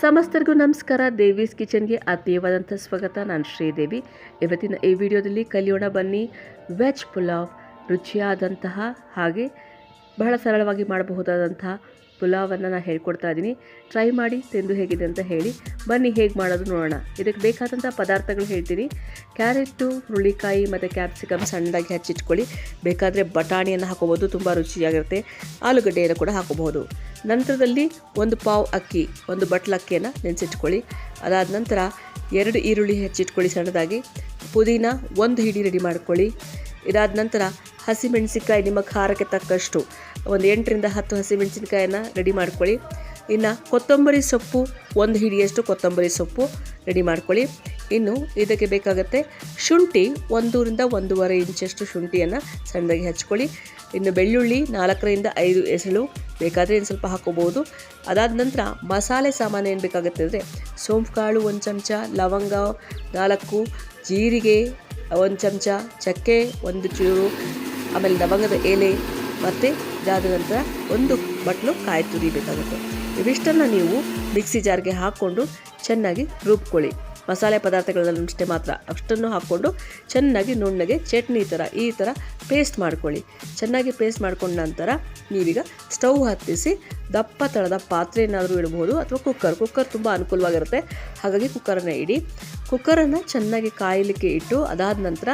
ಸಮಸ್ತರಿಗೂ ನಮಸ್ಕಾರ. ದೇವೀಸ್ ಕಿಚನ್ಗೆ ಆತ್ಮೀಯವಾದಂಥ ಸ್ವಾಗತ. ನಾನು ಶ್ರೀದೇವಿ. ಇವತ್ತಿನ ಈ ವಿಡಿಯೋದಲ್ಲಿ ಕಲಿಯೋಣ ಬನ್ನಿ ವೆಜ್ ಪುಲಾವ್. ರುಚಿಯಾದಂತಹ ಹಾಗೆ ಬಹಳ ಸರಳವಾಗಿ ಮಾಡಬಹುದಾದಂತಹ ಪುಲಾವನ್ನು ನಾನು ಹೇಳ್ಕೊಡ್ತಾ ಇದ್ದೀನಿ. ಟ್ರೈ ಮಾಡಿ ತಿಂದು ಹೇಗಿದೆ ಅಂತ ಹೇಳಿ. ಬನ್ನಿ ಹೇಗೆ ಮಾಡೋದು ನೋಡೋಣ. ಇದಕ್ಕೆ ಬೇಕಾದಂಥ ಪದಾರ್ಥಗಳು ಹೇಳ್ತೀನಿ. ಕ್ಯಾರೆಟು, ಹುರುಳಿಕಾಯಿ ಮತ್ತು ಕ್ಯಾಪ್ಸಿಕಮ್ ಸಣ್ಣದಾಗಿ ಹಚ್ಚಿಟ್ಕೊಳ್ಳಿ. ಬೇಕಾದರೆ ಬಟಾಣಿಯನ್ನು ಹಾಕೋಬೋದು, ತುಂಬ ರುಚಿಯಾಗಿರುತ್ತೆ. ಆಲೂಗಡ್ಡೆಯನ್ನು ಕೂಡ ಹಾಕೋಬಹುದು. ನಂತರದಲ್ಲಿ 1 ಪಾವ್ ಅಕ್ಕಿ, 1 ಬಟ್ಲು ಅಕ್ಕಿಯನ್ನು ನೆನೆಸಿಟ್ಕೊಳ್ಳಿ. ಅದಾದ ನಂತರ 2 ಈರುಳ್ಳಿ ಹೆಚ್ಚಿಟ್ಕೊಳ್ಳಿ ಸಣ್ಣದಾಗಿ. ಪುದೀನ 1 ಹಿಡಿ ರೆಡಿ ಮಾಡ್ಕೊಳ್ಳಿ. ಇದಾದ ನಂತರ ಹಸಿಮೆಣಸಿನ್ಕಾಯಿ ನಿಮ್ಮ ಖಾರಕ್ಕೆ ತಕ್ಕಷ್ಟು 8 ರಿಂದ 10 ಹಸಿಮೆಣಸಿನ್ಕಾಯನ್ನು ರೆಡಿ ಮಾಡ್ಕೊಳ್ಳಿ. ಇನ್ನು ಕೊತ್ತಂಬರಿ ಸೊಪ್ಪು 1 ಹಿಡಿಯಷ್ಟು ಕೊತ್ತಂಬರಿ ಸೊಪ್ಪು ರೆಡಿ ಮಾಡ್ಕೊಳ್ಳಿ. ಇನ್ನು ಇದಕ್ಕೆ ಬೇಕಾಗುತ್ತೆ ಶುಂಠಿ 1 ರಿಂದ 1.5 ಇಂಚಷ್ಟು ಶುಂಠಿಯನ್ನು ಸಣ್ಣದಾಗಿ ಹಚ್ಕೊಳ್ಳಿ. ಇನ್ನು ಬೆಳ್ಳುಳ್ಳಿ 4 ರಿಂದ 5 ಎಸಳು, ಬೇಕಾದರೆ ಇನ್ನು ಸ್ವಲ್ಪ ಹಾಕೋಬಹುದು. ಅದಾದ ನಂತರ ಮಸಾಲೆ ಸಾಮಾನು ಏನು ಬೇಕಾಗುತ್ತೆ ಅಂದರೆ ಸೋಂಪು ಕಾಳು 1 ಚಮಚ, ಲವಂಗ 4, ಜೀರಿಗೆ 1 ಚಮಚ, ಚಕ್ಕೆ 1 ಚೂರು, ಆಮೇಲೆ ಲವಂಗದ ಎಲೆ ಮತ್ತು ಇದಾದ ನಂತರ 1 ಬಟ್ಲು ಕಾಯಿ ತುರಿ ಬೇಕಾಗುತ್ತೆ. ಇವಿಷ್ಟನ್ನು ನೀವು ಮಿಕ್ಸಿ ಜಾರ್ಗೆ ಹಾಕ್ಕೊಂಡು ಚೆನ್ನಾಗಿ ರುಬ್ಕೊಳ್ಳಿ. ಮಸಾಲೆ ಪದಾರ್ಥಗಳನ್ನಷ್ಟೇ ಮಾತ್ರ ಅಷ್ಟನ್ನು ಹಾಕ್ಕೊಂಡು ಚೆನ್ನಾಗಿ ನುಣ್ಣಗೆ ಚಟ್ನಿ ಈ ಥರ ಪೇಸ್ಟ್ ಮಾಡ್ಕೊಳ್ಳಿ. ಚೆನ್ನಾಗಿ ಪೇಸ್ಟ್ ಮಾಡ್ಕೊಂಡ ನಂತರ ನೀವೀಗ ಸ್ಟವ್ ಹತ್ತಿಸಿ ದಪ್ಪ ತಳದ ಪಾತ್ರೆ ಏನಾದರೂ ಇಡಬಹುದು ಅಥವಾ ಕುಕ್ಕರ್ ತುಂಬ ಅನುಕೂಲವಾಗಿರುತ್ತೆ. ಹಾಗಾಗಿ ಕುಕ್ಕರನ್ನು ಇಡಿ. ಕುಕ್ಕರನ್ನು ಚೆನ್ನಾಗಿ ಕಾಯಲಿಕ್ಕೆ ಇಟ್ಟು ಅದಾದ ನಂತರ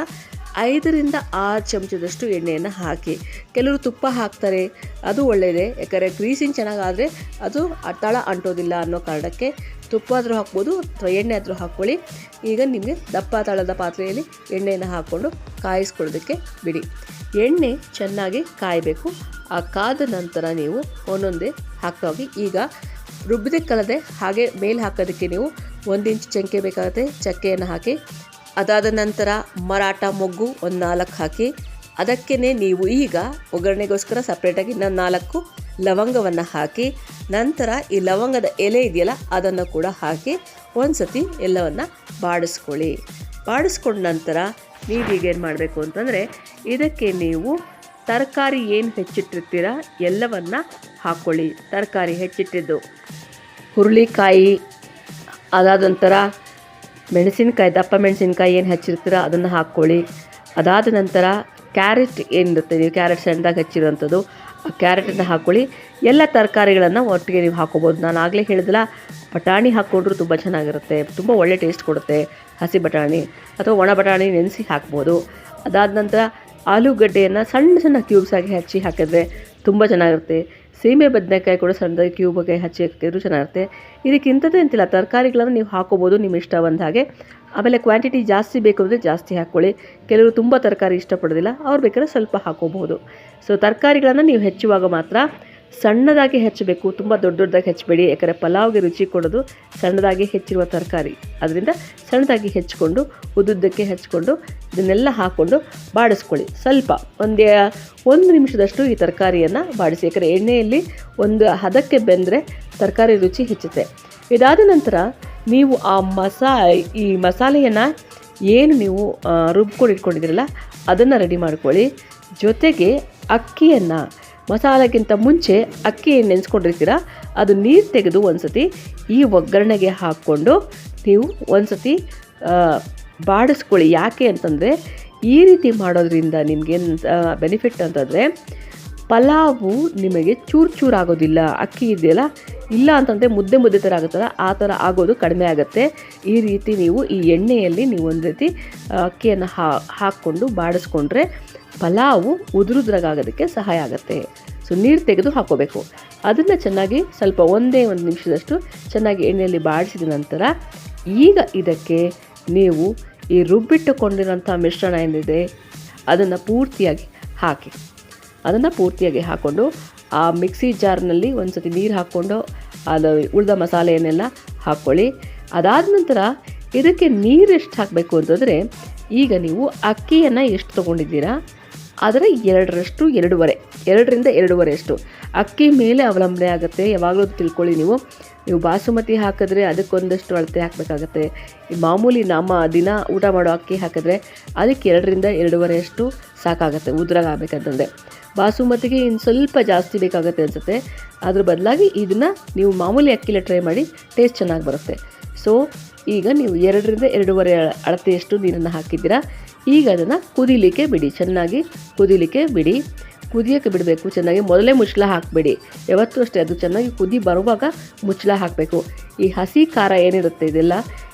5 ರಿಂದ 6 ಚಮಚದಷ್ಟು ಎಣ್ಣೆಯನ್ನು ಹಾಕಿ. ಕೆಲವರು ತುಪ್ಪ ಹಾಕ್ತಾರೆ, ಅದು ಒಳ್ಳೆಯದೇ. ಯಾಕಂದರೆ ಗ್ರೀಸಿಂಗ್ ಚೆನ್ನಾಗಾದರೆ ಅದು ತಳ ಅಂಟೋದಿಲ್ಲ ಅನ್ನೋ ಕಾರಣಕ್ಕೆ ತುಪ್ಪ ಆದರೂ ಹಾಕ್ಬೋದು ಅಥವಾ ಎಣ್ಣೆ ಆದರೂ ಹಾಕ್ಕೊಳ್ಳಿ. ಈಗ ನಿಮಗೆ ದಪ್ಪ ತಳದ ಪಾತ್ರೆಯಲ್ಲಿ ಎಣ್ಣೆಯನ್ನು ಹಾಕ್ಕೊಂಡು ಕಾಯಿಸ್ಕೊಳ್ಳೋದಕ್ಕೆ ಬಿಡಿ. ಎಣ್ಣೆ ಚೆನ್ನಾಗಿ ಕಾಯಬೇಕು. ಆ ಕಾದ ನಂತರ ನೀವು ಒಂದೊಂದೇ ಹಾಕ್ತಾ ಹೋಗಿ. ಈಗ ರುಬ್ಬಿದಕ್ಕಲ್ಲದೆ ಹಾಗೆ ಮೇಲೆ ಹಾಕೋದಕ್ಕೆ ನೀವು 1 ಇಂಚ್ ಚಕ್ಕೆ ಬೇಕಾಗುತ್ತೆ, ಚಕ್ಕೆಯನ್ನು ಹಾಕಿ. ಅದಾದ ನಂತರ ಮರಾಠ ಮೊಗ್ಗು 4 ಹಾಕಿ. ಅದಕ್ಕೇ ನೀವು ಈಗ ಒಗ್ಗರಣೆಗೋಸ್ಕರ ಸಪ್ರೇಟಾಗಿ 4 ಲವಂಗವನ್ನು ಹಾಕಿ. ನಂತರ ಈ ಲವಂಗದ ಎಲೆ ಇದೆಯಲ್ಲ ಅದನ್ನು ಕೂಡ ಹಾಕಿ ಒಂದು ಸತಿ ಎಲ್ಲವನ್ನು ಬಾಡಿಸ್ಕೊಳ್ಳಿ. ಬಾಡಿಸ್ಕೊಂಡ ನಂತರ ನೀವೀಗೇನು ಮಾಡಬೇಕು ಅಂತಂದರೆ ಇದಕ್ಕೆ ನೀವು ತರಕಾರಿ ಏನು ಹೆಚ್ಚಿಟ್ಟಿರ್ತೀರ ಎಲ್ಲವನ್ನು ಹಾಕ್ಕೊಳ್ಳಿ. ತರಕಾರಿ ಹೆಚ್ಚಿಟ್ಟಿದ್ದು ಹುರುಳಿಕಾಯಿ, ಅದಾದ ನಂತರ ಮೆಣಸಿನ್ಕಾಯಿ, ದಪ್ಪ ಮೆಣಸಿನ್ಕಾಯಿ ಏನು ಹಚ್ಚಿರ್ತೀರ ಅದನ್ನು ಹಾಕ್ಕೊಳ್ಳಿ. ಅದಾದ ನಂತರ ಕ್ಯಾರೆಟ್ ಏನಿರುತ್ತೆ, ನೀವು ಕ್ಯಾರೆಟ್ ಸಣ್ಣದಾಗಿ ಹಚ್ಚಿರೋವಂಥದ್ದು ಆ ಕ್ಯಾರೆಟನ್ನು ಹಾಕ್ಕೊಳ್ಳಿ. ಎಲ್ಲ ತರಕಾರಿಗಳನ್ನು ಒಟ್ಟಿಗೆ ನೀವು ಹಾಕ್ಕೋಬೋದು. ನಾನು ಆಗಲೇ ಹೇಳಿದಲ್ಲ, ಬಟಾಣಿ ಹಾಕ್ಕೊಂಡ್ರೂ ತುಂಬ ಚೆನ್ನಾಗಿರುತ್ತೆ, ತುಂಬ ಒಳ್ಳೆ ಟೇಸ್ಟ್ ಕೊಡುತ್ತೆ. ಹಸಿ ಬಟಾಣಿ ಅಥವಾ ಒಣ ಬಟಾಣಿ ನೆನೆಸಿ ಹಾಕ್ಬೋದು. ಅದಾದ ನಂತರ ಆಲೂಗಡ್ಡೆಯನ್ನು ಸಣ್ಣ ಕ್ಯೂಬ್ಸ್ ಆಗಿ ಹಚ್ಚಿ ಹಾಕಿದ್ರೆ ತುಂಬ ಚೆನ್ನಾಗಿರುತ್ತೆ. ಸೀಮೆ ಬದನೆಕಾಯಿ ಕೂಡ ಸಣ್ಣದಾಗಿ ಕ್ಯೂಬಾಗಿ ಹಚ್ಚಿ ಹಾಕಿದ್ರು ಚೆನ್ನಾಗಿರುತ್ತೆ. ಇದಕ್ಕಿಂಥದ್ದು ಅಂತಿಲ್ಲ, ತರಕಾರಿಗಳನ್ನು ನೀವು ಹಾಕೋಬೋದು ನಿಮ್ಮ ಇಷ್ಟ ಬಂದ ಹಾಗೆ. ಆಮೇಲೆ ಕ್ವಾಂಟಿಟಿ ಜಾಸ್ತಿ ಬೇಕು ಅಂದರೆ ಜಾಸ್ತಿ ಹಾಕ್ಕೊಳ್ಳಿ. ಕೆಲವರು ತುಂಬ ತರಕಾರಿ ಇಷ್ಟಪಡೋದಿಲ್ಲ, ಅವ್ರು ಬೇಕಾದ್ರೆ ಸ್ವಲ್ಪ ಹಾಕೋಬಹುದು. ಸೊ ತರಕಾರಿಗಳನ್ನು ನೀವು ಹೆಚ್ಚುವಾಗ ಮಾತ್ರ ಸಣ್ಣದಾಗಿ ಹೆಚ್ಚಬೇಕು, ತುಂಬ ದೊಡ್ಡದಾಗಿ ಹೆಚ್ಚಬೇಡಿ. ಯಾಕಂದರೆ ಪಲಾವ್ಗೆ ರುಚಿ ಕೊಡೋದು ಸಣ್ಣದಾಗಿ ಹೆಚ್ಚಿರುವ ತರಕಾರಿ. ಅದರಿಂದ ಸಣ್ಣದಾಗಿ ಹೆಚ್ಚಿಕೊಂಡು ಉದ್ದುದ್ದಕ್ಕೆ ಹೆಚ್ಚಿಕೊಂಡು ಇದನ್ನೆಲ್ಲ ಹಾಕ್ಕೊಂಡು ಬಾಡಿಸ್ಕೊಳ್ಳಿ. ಸ್ವಲ್ಪ 1 ನಿಮಿಷದಷ್ಟು ಈ ತರಕಾರಿಯನ್ನು ಬಾಡಿಸಿ. ಯಾಕಂದರೆ ಎಣ್ಣೆಯಲ್ಲಿ ಒಂದು ಹದಕ್ಕೆ ಬೆಂದರೆ ತರಕಾರಿ ರುಚಿ ಹೆಚ್ಚುತ್ತೆ. ಇದಾದ ನಂತರ ನೀವು ಈ ಮಸಾಲೆಯನ್ನು ಏನು ನೀವು ರುಬ್ಕೊಂಡು ಇಟ್ಕೊಂಡಿದ್ದೀರಲ್ಲ ಅದನ್ನು ರೆಡಿ ಮಾಡ್ಕೊಳ್ಳಿ. ಜೊತೆಗೆ ಅಕ್ಕಿಯನ್ನು ಮಸಾಲೆಗಿಂತ ಮುಂಚೆ ಅಕ್ಕಿ ಏನು ನೆನೆಸ್ಕೊಂಡಿರ್ತೀರ ಅದು ನೀರು ತೆಗೆದು ಒಂದು ಸತಿ ಈ ಒಗ್ಗರಣೆಗೆ ಹಾಕ್ಕೊಂಡು ನೀವು ಒಂದು ಸತಿ ಬಾಡಿಸ್ಕೊಳ್ಳಿ. ಯಾಕೆ ಅಂತಂದರೆ ಈ ರೀತಿ ಮಾಡೋದ್ರಿಂದ ನಿಮಗೇನು ಬೆನಿಫಿಟ್ ಅಂತಂದರೆ ಪಲಾವು ನಿಮಗೆ ಚೂರು ಆಗೋದಿಲ್ಲ. ಅಕ್ಕಿ ಇದೆಯಲ್ಲ, ಇಲ್ಲ ಅಂತಂದರೆ ಮುದ್ದೆ ಥರ ಆಗುತ್ತಲ್ಲ, ಆ ಥರ ಆಗೋದು ಕಡಿಮೆ ಆಗುತ್ತೆ. ಈ ರೀತಿ ನೀವು ಈ ಎಣ್ಣೆಯಲ್ಲಿ ನೀವು ಒಂದು ರೀತಿ ಅಕ್ಕಿಯನ್ನು ಹಾಕ್ಕೊಂಡು ಬಾಡಿಸ್ಕೊಂಡ್ರೆ ಪಲಾವು ಉದುರುದ್ರಾಗೋದಕ್ಕೆ ಸಹಾಯ ಆಗುತ್ತೆ. ಸೊ ನೀರು ತೆಗೆದು ಹಾಕ್ಕೋಬೇಕು. ಅದನ್ನು ಚೆನ್ನಾಗಿ ಸ್ವಲ್ಪ 1 ನಿಮಿಷದಷ್ಟು ಚೆನ್ನಾಗಿ ಎಣ್ಣೆಯಲ್ಲಿ ಬಾಡಿಸಿದ ನಂತರ ಈಗ ಇದಕ್ಕೆ ನೀವು ಈ ರುಬ್ಬಿಟ್ಟುಕೊಂಡಿರೋಂಥ ಮಿಶ್ರಣ ಏನಿದೆ ಅದನ್ನು ಪೂರ್ತಿಯಾಗಿ ಹಾಕ್ಕೊಂಡು ಆ ಮಿಕ್ಸಿ ಜಾರ್ನಲ್ಲಿ ಒಂದು ಸತಿ ನೀರು ಹಾಕ್ಕೊಂಡು ಅದು ಉಳಿದ ಮಸಾಲೆಯನ್ನೆಲ್ಲ ಹಾಕ್ಕೊಳ್ಳಿ. ಅದಾದ ನಂತರ ಇದಕ್ಕೆ ನೀರು ಎಷ್ಟು ಹಾಕಬೇಕು ಅಂತಂದರೆ ಈಗ ನೀವು ಅಕ್ಕಿಯನ್ನು ಎಷ್ಟು ತೊಗೊಂಡಿದ್ದೀರಾ ಆದರೆ 2ರಿಂದ 2.5 ಅಷ್ಟು ಅಕ್ಕಿ ಮೇಲೆ ಅವಲಂಬನೆ ಆಗುತ್ತೆ. ಯಾವಾಗಲೂ ತಿಳ್ಕೊಳ್ಳಿ ನೀವು ಬಾಸುಮತಿ ಹಾಕಿದ್ರೆ ಅದಕ್ಕೊಂದಷ್ಟು ಅಳತೆ ಹಾಕಬೇಕಾಗತ್ತೆ. ಈ ಮಾಮೂಲಿ ನಮ್ಮ ದಿನ ಊಟ ಮಾಡೋ ಅಕ್ಕಿ ಹಾಕಿದ್ರೆ ಅದಕ್ಕೆ 2ರಿಂದ 2.5 ಅಷ್ಟು ಸಾಕಾಗುತ್ತೆ ಉದ್ರಾಗಬೇಕಂತಂದರೆ. ಬಾಸುಮತಿಗೆ ಇನ್ನು ಸ್ವಲ್ಪ ಜಾಸ್ತಿ ಬೇಕಾಗುತ್ತೆ ಅನಿಸುತ್ತೆ. ಅದ್ರ ಬದಲಾಗಿ ಇದನ್ನು ನೀವು ಮಾಮೂಲಿ ಅಕ್ಕಿಲೇ ಟ್ರೈ ಮಾಡಿ, ಟೇಸ್ಟ್ ಚೆನ್ನಾಗಿ ಬರುತ್ತೆ. ಸೊ ಈಗ ನೀವು 2ರಿಂದ 2.5 ಅಳತೆಯಷ್ಟು ನೀರನ್ನು ಹಾಕಿದ್ದೀರಾ. ಈಗ ಅದನ್ನು ಕುದೀಲಿಕ್ಕೆ ಬಿಡಿ, ಚೆನ್ನಾಗಿ ಕುದೀಲಿಕ್ಕೆ ಬಿಡಿ. ಕುದಿಯೋಕ್ಕೆ ಬಿಡಬೇಕು ಚೆನ್ನಾಗಿ. ಮೊದಲೇ ಮುಚ್ಚಳ ಹಾಕಬೇಡಿ, ಯಾವತ್ತೂ ಅಷ್ಟೇ. ಅದು ಚೆನ್ನಾಗಿ ಕುದಿ ಬರುವಾಗ ಮುಚ್ಚಳ ಹಾಕಬೇಕು. ಈ ಹಸಿ ಖಾರ ಏನಿರುತ್ತೆ ಇದೆಲ್ಲ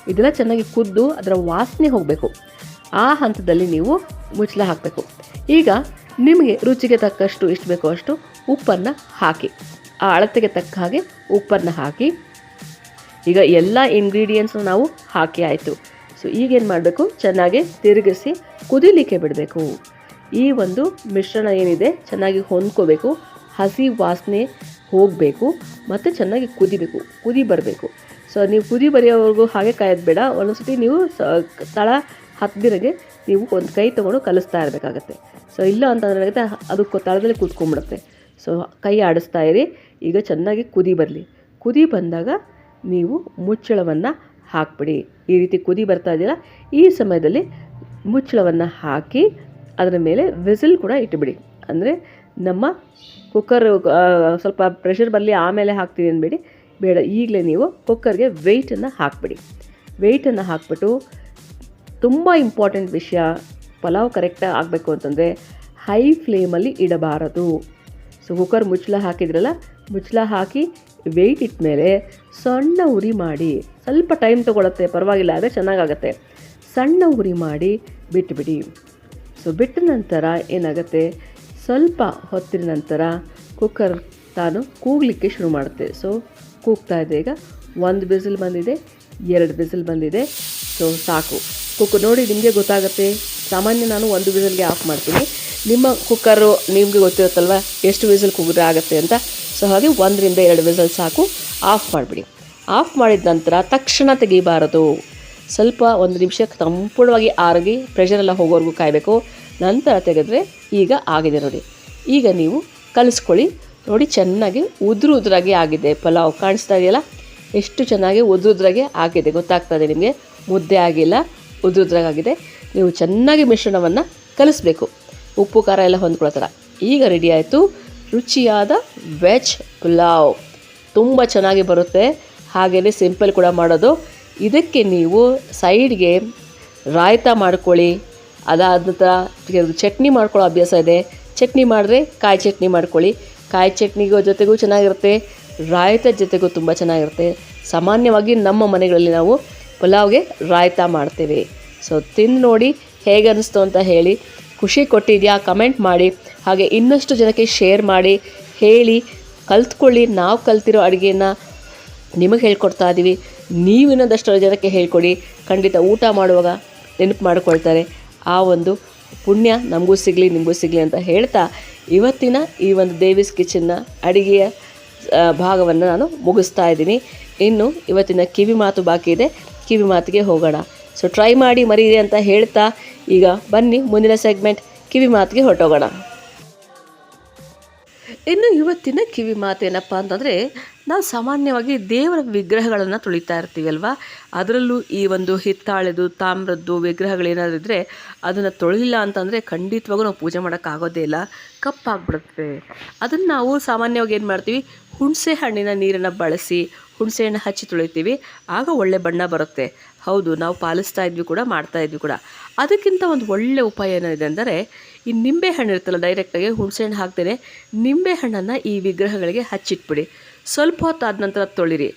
ಚೆನ್ನಾಗಿ ಕುದ್ದು ಅದರ ವಾಸನೆ ಹೋಗಬೇಕು. ಆ ಹಂತದಲ್ಲಿ ನೀವು ಮುಚ್ಚಳ ಹಾಕಬೇಕು. ಈಗ ನಿಮಗೆ ರುಚಿಗೆ ತಕ್ಕಷ್ಟು ಎಷ್ಟು ಬೇಕೋ ಅಷ್ಟು ಉಪ್ಪನ್ನು ಹಾಕಿ, ಆ ಅಳತೆಗೆ ತಕ್ಕ ಹಾಗೆ ಉಪ್ಪನ್ನು ಹಾಕಿ. ಈಗ ಎಲ್ಲ ಇಂಗ್ರೀಡಿಯೆಂಟ್ಸ್ನ ನಾವು ಹಾಕಿ ಆಯಿತು. ಸೊ ಈಗೇನು ಮಾಡಬೇಕು, ಚೆನ್ನಾಗಿ ತಿರುಗಿಸಿ ಕುದೀಲಿಕ್ಕೆ ಬಿಡಬೇಕು. ಈ ಒಂದು ಮಿಶ್ರಣ ಏನಿದೆ ಚೆನ್ನಾಗಿ ಹೊಂದ್ಕೋಬೇಕು, ಹಸಿ ವಾಸನೆ ಹೋಗಬೇಕು ಮತ್ತು ಚೆನ್ನಾಗಿ ಕುದಿ ಬರಬೇಕು. ಸೊ ನೀವು ಕುದಿ ಬರೆಯೋವರೆಗೂ ಹಾಗೆ ಕಾಯೋದು ಬೇಡ. ಒಂದೊಂದ್ಸತಿ ನೀವು ತಳ ಹತ್ತಿರಗೆ ನೀವು ಒಂದು ಕೈ ತೊಗೊಂಡು ಕಲಿಸ್ತಾ ಇರಬೇಕಾಗತ್ತೆ. ಸೊ ಇಲ್ಲ ಅಂತಂದ್ರೆ ಅದು ತಳದಲ್ಲಿ ಕೂತ್ಕೊಂಡ್ಬಿಡುತ್ತೆ. ಸೊ ಕೈ ಆಡಿಸ್ತಾ ಇರಿ. ಈಗ ಚೆನ್ನಾಗಿ ಕುದಿ ಬರಲಿ. ಕುದಿ ಬಂದಾಗ ನೀವು ಮುಚ್ಚಳವನ್ನು ಹಾಕ್ಬಿಡಿ. ಈ ರೀತಿ ಕುದಿ ಬರ್ತಾ ಇದೆಯಲ್ಲ, ಈ ಸಮಯದಲ್ಲಿ ಮುಚ್ಚಳವನ್ನು ಹಾಕಿ ಅದರ ಮೇಲೆ ವಿಸಿಲ್ ಕೂಡ ಇಟ್ಟುಬಿಡಿ. ಅಂದರೆ ನಮ್ಮ ಕುಕ್ಕರ್ ಸ್ವಲ್ಪ ಪ್ರೆಷರ್ ಬರಲಿ ಆಮೇಲೆ ಹಾಕ್ತೀನಿ ಅಂದ್ಬೇಡಿ, ಬೇಡ, ಈಗಲೇ ನೀವು ಕುಕ್ಕರ್ಗೆ ವೆಯ್ಟನ್ನು ಹಾಕಿಬಿಡಿ. ವೆಯ್ಟನ್ನು ಹಾಕ್ಬಿಟ್ಟು, ತುಂಬ ಇಂಪಾರ್ಟೆಂಟ್ ವಿಷಯ, ಪಲಾವ್ ಕರೆಕ್ಟಾಗಿ ಆಗಬೇಕು ಅಂತಂದರೆ ಹೈ ಫ್ಲೇಮಲ್ಲಿ ಇಡಬಾರದು. ಸೊ ಕುಕ್ಕರ್ ಮುಚ್ಚಳ ಹಾಕಿದ್ರಲ್ಲ, ಮುಚ್ಚಳ ಹಾಕಿ ವೆಯ್ಟ್ ಇಟ್ಟ ಮೇಲೆ ಸಣ್ಣ ಉರಿ ಮಾಡಿ, ಸ್ವಲ್ಪ ಟೈಮ್ ತೊಗೊಳುತ್ತೆ ಪರವಾಗಿಲ್ಲ, ಆದರೆ ಚೆನ್ನಾಗಾಗತ್ತೆ. ಸಣ್ಣ ಉರಿ ಮಾಡಿ ಬಿಟ್ಟುಬಿಡಿ. ಸೊ ಬಿಟ್ಟ ನಂತರ ಏನಾಗುತ್ತೆ, ಸ್ವಲ್ಪ ಹೊತ್ತಿನ ನಂತರ ಕುಕ್ಕರ್ ತಾನು ಕೂಗಲಿಕ್ಕೆ ಶುರು ಮಾಡುತ್ತೆ. ಸೊ ಕೂಗ್ತಾ ಇದೆ. ಈಗ 1 ವಿಸಿಲ್ ಬಂದಿದೆ, 2 ವಿಸಿಲ್ ಬಂದಿದೆ. ಸೊ ಸಾಕು. ಕುಕ್ಕರ್ ನೋಡಿ ನಿಮಗೆ ಗೊತ್ತಾಗುತ್ತೆ. ಸಾಮಾನ್ಯ ನಾನು 1 ವಿಸಿಲ್ಗೆ ಆಫ್ ಮಾಡ್ತೀನಿ. ನಿಮ್ಮ ಕುಕ್ಕರು ನಿಮಗೆ ಗೊತ್ತಿರುತ್ತಲ್ವ ಎಷ್ಟು ವಿಸಿಲ್ ಕೂಗಿದ್ರೆ ಆಗುತ್ತೆ ಅಂತ. ಸೊ ಹಾಗೆ 1ರಿಂದ 2 ವಿಸಿಲ್ ಸಾಕು. ಆಫ್ ಮಾಡಿಬಿಡಿ. ಆಫ್ ಮಾಡಿದ ನಂತರ ತಕ್ಷಣ ತೆಗಿಬಾರದು. ಸ್ವಲ್ಪ 1 ನಿಮಿಷ ಸಂಪೂರ್ಣವಾಗಿ ಆರಗಿ ಪ್ರೆಷರೆಲ್ಲ ಹೋಗೋವರೆಗೂ ಕಾಯಬೇಕು. ನಂತರ ತೆಗೆದ್ರೆ ಈಗ ಆಗಿದೆ ನೋಡಿ. ಈಗ ನೀವು ಕಲಿಸ್ಕೊಳ್ಳಿ. ನೋಡಿ ಚೆನ್ನಾಗಿ ಉದುರಾಗಿ ಆಗಿದೆ ಪಲಾವ್. ಕಾಣಿಸ್ತಾ ಇದೆಯಲ್ಲ ಎಷ್ಟು ಚೆನ್ನಾಗಿ ಉದುರಾಗಿ ಆಗಿದೆ, ಗೊತ್ತಾಗ್ತದೆ ನಿಮಗೆ. ಮುದ್ದೆ ಆಗಿಲ್ಲ, ಉದುರಾಗಿದೆ. ನೀವು ಚೆನ್ನಾಗಿ ಮಿಶ್ರಣವನ್ನು ಕಲಿಸ್ಬೇಕು, ಉಪ್ಪು ಖಾರ ಎಲ್ಲ ಹೊಂದ್ಕೊಳ್ಳೋ ಥರ. ಈಗ ರೆಡಿ ಆಯಿತು ರುಚಿಯಾದ ವೆಜ್ ಪುಲಾವ್. ತುಂಬ ಚೆನ್ನಾಗಿ ಬರುತ್ತೆ, ಹಾಗೆಯೇ ಸಿಂಪಲ್ ಕೂಡ ಮಾಡೋದು. ಇದಕ್ಕೆ ನೀವು ಸೈಡ್ಗೆ ರಾಯ್ತ ಮಾಡ್ಕೊಳ್ಳಿ. ಅದಾದ ನಂತರ ಚಟ್ನಿ ಮಾಡ್ಕೊಳ್ಳೋ ಅಭ್ಯಾಸ ಇದೆ, ಚಟ್ನಿ ಮಾಡಿದ್ರೆ ಕಾಯಿ ಚಟ್ನಿ ಮಾಡ್ಕೊಳ್ಳಿ. ಕಾಯಿ ಚಟ್ನಿಗೂ ಜೊತೆಗೂ ಚೆನ್ನಾಗಿರುತ್ತೆ, ರಾಯ್ತ ಜೊತೆಗೂ ತುಂಬ ಚೆನ್ನಾಗಿರುತ್ತೆ. ಸಾಮಾನ್ಯವಾಗಿ ನಮ್ಮ ಮನೆಗಳಲ್ಲಿ ನಾವು ಪುಲಾವ್ಗೆ ರಾಯ್ತ ಮಾಡ್ತೇವೆ. ಸೊ ತಿಂದು ನೋಡಿ ಹೇಗೆ ಅನ್ನಿಸ್ತು ಅಂತ ಹೇಳಿ. ಖುಷಿ ಕೊಟ್ಟಿದೆಯಾ ಕಮೆಂಟ್ ಮಾಡಿ. ಹಾಗೆ ಇನ್ನಷ್ಟು ಜನಕ್ಕೆ ಶೇರ್ ಮಾಡಿ, ಹೇಳಿ, ಕಲ್ತ್ಕೊಳ್ಳಿ. ನಾವು ಕಲ್ತಿರೋ ಅಡುಗೆನ ನಿಮಗೆ ಹೇಳ್ಕೊಡ್ತಾ ಇದ್ದೀವಿ. ನೀವು ಇನ್ನೊಂದಷ್ಟು ಜನಕ್ಕೆ ಹೇಳ್ಕೊಡಿ. ಖಂಡಿತ ಊಟ ಮಾಡುವಾಗ ನೆನಪು ಮಾಡಿಕೊಳ್ತಾರೆ. ಆ ಒಂದು ಪುಣ್ಯ ನಮಗೂ ಸಿಗಲಿ, ನಿಮಗೂ ಸಿಗಲಿ ಅಂತ ಹೇಳ್ತಾ ಇವತ್ತಿನ ಈ ಒಂದು ದೇವೀಸ್ ಕಿಚನ್ನ ಅಡುಗೆಯ ಭಾಗವನ್ನು ನಾನು ಮುಗಿಸ್ತಾ ಇದ್ದೀನಿ. ಇನ್ನು ಇವತ್ತಿನ ಕಿವಿ ಮಾತು ಬಾಕಿ ಇದೆ, ಕಿವಿ ಮಾತಿಗೆ ಹೋಗೋಣ. ಸೊ ಟ್ರೈ ಮಾಡಿ ಮರೀರಿ ಅಂತ ಹೇಳ್ತಾ ಈಗ ಬನ್ನಿ ಮುಂದಿನ ಸೆಗ್ಮೆಂಟ್ ಕಿವಿ ಮಾತಿಗೆ ಹೊರಟೋಗೋಣ. ಇನ್ನು ಇವತ್ತಿನ ಕಿವಿ ಮಾತು ಏನಪ್ಪ ಅಂತಂದರೆ, ನಾವು ಸಾಮಾನ್ಯವಾಗಿ ದೇವರ ವಿಗ್ರಹಗಳನ್ನು ತುಳಿತಾ ಇರ್ತೀವಿ ಅಲ್ವಾ. ಅದರಲ್ಲೂ ಈ ಒಂದು ಹಿತ್ತಾಳೆದು ತಾಮ್ರದ್ದು ವಿಗ್ರಹಗಳೇನಾದರೂ ಇದ್ದರೆ ಅದನ್ನು ತೊಳಿಲಿಲ್ಲ ಅಂತಂದರೆ ಖಂಡಿತವಾಗೂ ನಾವು ಪೂಜೆ ಮಾಡೋಕ್ಕಾಗೋದೇ ಇಲ್ಲ, ಕಪ್ಪಾಗ್ಬಿಡುತ್ತೆ. ಅದನ್ನು ನಾವು ಸಾಮಾನ್ಯವಾಗಿ ಏನು ಮಾಡ್ತೀವಿ, ಹುಣಸೆ ಹಣ್ಣಿನ ನೀರನ್ನು ಬಳಸಿ ಹುಣಸೆ ಹಣ್ಣು ಹಚ್ಚಿ ತೊಳಿತೀವಿ, ಆಗ ಒಳ್ಳೆ ಬಣ್ಣ ಬರುತ್ತೆ. ಹೌದು, ನಾವು ಪಾಲಿಸ್ತಾ ಇದ್ವಿ ಕೂಡ, ಮಾಡ್ತಾ ಇದ್ವಿ ಕೂಡ. ಅದಕ್ಕಿಂತ ಒಂದು ಒಳ್ಳೆ ಉಪಾಯ ಏನಿದೆ ಅಂದರೆ, ಈ ನಿಂಬೆ ಹಣ್ಣು ಇರುತ್ತಲ್ಲ, ಡೈರೆಕ್ಟಾಗಿ ಹುಣಸೆ ಹಣ್ಣು ಹಾಕ್ತೇನೆ, ನಿಂಬೆ ಹಣ್ಣನ್ನು ಈ ವಿಗ್ರಹಗಳಿಗೆ ಹಚ್ಚಿಟ್ಬಿಡಿ. ಸ್ವಲ್ಪ ಹೊತ್ತು ಆದ ನಂತರ ತೊಳಿರಿ.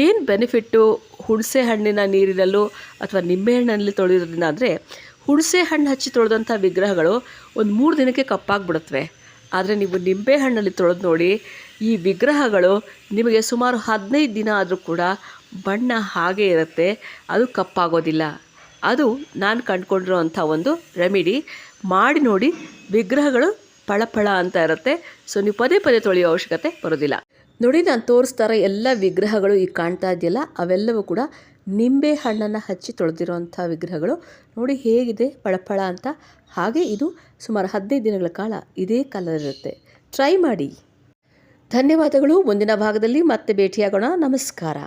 ಏನು ಬೆನಿಫಿಟ್ಟು ಹುಣಸೆ ಹಣ್ಣಿನ ನೀರಿನಲ್ಲೂ ಅಥವಾ ನಿಂಬೆ ಹಣ್ಣಲ್ಲಿ ತೊಳೆಯೋದ್ರಿಂದ ಅಂದರೆ, ಹುಣಸೆ ಹಣ್ಣು ಹಚ್ಚಿ ತೊಳೆದಂಥ ವಿಗ್ರಹಗಳು ಒಂದು 3 ದಿನಕ್ಕೆ ಕಪ್ಪಾಗಿಬಿಡುತ್ತವೆ. ಆದರೆ ನೀವು ನಿಂಬೆ ಹಣ್ಣಲ್ಲಿ ತೊಳೆದು ನೋಡಿ, ಈ ವಿಗ್ರಹಗಳು ನಿಮಗೆ ಸುಮಾರು 15 ದಿನ ಆದರೂ ಕೂಡ ಬಣ್ಣ ಹಾಗೇ ಇರುತ್ತೆ, ಅದು ಕಪ್ಪಾಗೋದಿಲ್ಲ. ಅದು ನಾನು ಕಂಡುಕೊಂಡಿರೋ ಅಂಥ ಒಂದು ರೆಮಿಡಿ. ಮಾಡಿ ನೋಡಿ, ವಿಗ್ರಹಗಳು ಫಳಫಳ ಅಂತ ಇರುತ್ತೆ. ಸೊ ನೀವು ಪದೇ ಪದೇ ತೊಳೆಯೋ ಅವಶ್ಯಕತೆ ಬರೋದಿಲ್ಲ. ನೋಡಿ, ನಾನು ತೋರಿಸ್ತಾರ ಎಲ್ಲ ವಿಗ್ರಹಗಳು ಈಗ ಕಾಣ್ತಾ ಇದೆಯಲ್ಲ, ಅವೆಲ್ಲವೂ ಕೂಡ ನಿಂಬೆ ಹಣ್ಣನ್ನು ಹಚ್ಚಿ ತೊಳೆದಿರೋಂಥ ವಿಗ್ರಹಗಳು. ನೋಡಿ ಹೇಗಿದೆ ಫಳಫಳ ಅಂತ. ಹಾಗೆ ಇದು ಸುಮಾರು 15 ದಿನಗಳ ಕಾಲ ಇದೇ ಕಲರ್ ಇರುತ್ತೆ. ಟ್ರೈ ಮಾಡಿ. ಧನ್ಯವಾದಗಳು. ಮುಂದಿನ ಭಾಗದಲ್ಲಿ ಮತ್ತೆ ಭೇಟಿಯಾಗೋಣ. ನಮಸ್ಕಾರ.